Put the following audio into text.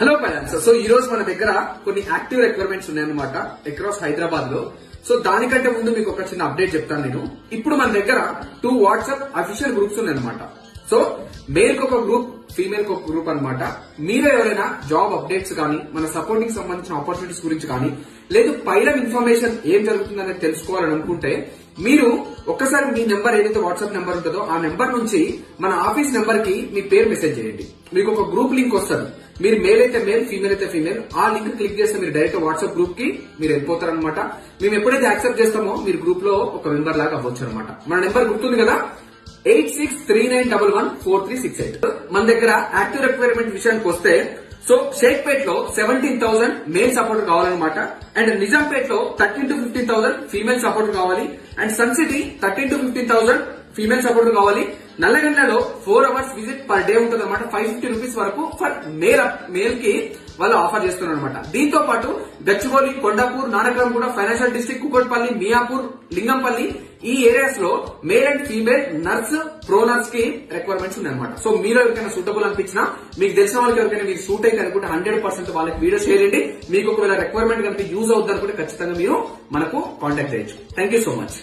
Hello parents. So ఈ రోజు మన దగ్గర కొన్ని యాక్టివ్ రిక్వైర్మెంట్స్ ఉన్నాయన్నమాట అక్రాస్ హైదరాబాద్ లో. సో దానికంటే ముందు మీకు ఒక చిన్న అప్డేట్ చెప్తాను నేను. ఇప్పుడు మన దగ్గర 2 వాట్సాప్ అఫీషియల్ గ్రూప్స్ ఉన్నాయన్నమాట. సో మేల్ కి ఒక గ్రూప్, ఫీమేల్ కి ఒక గ్రూప్ అనమాట. మీరు ఎవరైనా జాబ్ అప్డేట్స్ కానీ, మన సపోర్టింగ్ సంబంధించిన ఆపర్చునిటీస్ గురించి కానీ, లేదు పైన ఇన్ఫర్మేషన్ ఏం జరుగుతుందనేది తెలుసుకోవాలని అనుకుంటే మీరు ఒక్కసారి మీ నెంబర్ ఏదైతే వాట్సాప్ నెంబర్ ఉంటుందో ఆ నెంబర్ నుంచి మన ఆఫీస్ నెంబర్ కి మీ పేరు మెసేజ్ చేయండి. మీకు ఒక గ్రూప్ లింక్ వస్తుంది. మీరు మేల్ అయితే మేల్, ఫీమేల్ అయితే ఫీమేల్. ఆ లింక్ క్లిక్ చేస్తే మీరు డైరెక్ట్ వాట్సాప్ గ్రూప్ కి మీరు వెళ్ళిపోతారనమాట. మేము ఎప్పుడైతే యాక్సెప్ట్ చేస్తామో మీరు గ్రూప్ లో ఒక మెంబర్ లాగా అవ్వచ్చు అనమాట. మన నెంబర్ గుర్తుంది కదా, 8639114368. మన దగ్గర యాక్టివ్ రిక్వైర్మెంట్ విషయానికి వస్తే, సో షేక్పేట్ లో 17,000 మేల్ సపోర్ట్ కావాలన్నమాట. అండ్ నిజాంపేట్ లో 13 to 15,000 ఫీమేల్ సపోర్ట్ కావాలి. And Sun City 13 to 15,000 female support కావాలి. నల్లగండ్లలో 4 hours విజిట్ పర్ డే ఉంటుంది అనమాట. 550 రూపీస్ వరకు ఫర్ మేల్ కి వాళ్ళు ఆఫర్ చేస్తున్నారు అనమాట. దీంతో పాటు గచ్చిబౌలి, కొండాపూర్, నానక్రామ్గూడ, ఫైనాన్షియల్ డిస్ట్రిక్ట్, కుకట్పల్లి, మియాపూర్, లింగంపల్లి ఈ ఏరియాస్ లో male and female nurse, pro nurse కి రిక్వైర్మెంట్స్ ఉన్నాయన్నమాట. సో మీరు ఎవరికైనా సూటబుల్ అనిపించినా, మీకు తెలిసిన వాళ్ళకి ఎవరికైనా మీరు సూట్ అయితే అనుకుంటే 100% వాళ్ళకి వీడియో షేర్ చేయండి. మీకు ఒకవేళ రిక్వైర్మెంట్ కనుక యూజ్ అవుతుంది అనుకుంటే ఖచ్చితంగా మీరు మనకు కాంటాక్ట్ చేయొచ్చు. Thank you so much.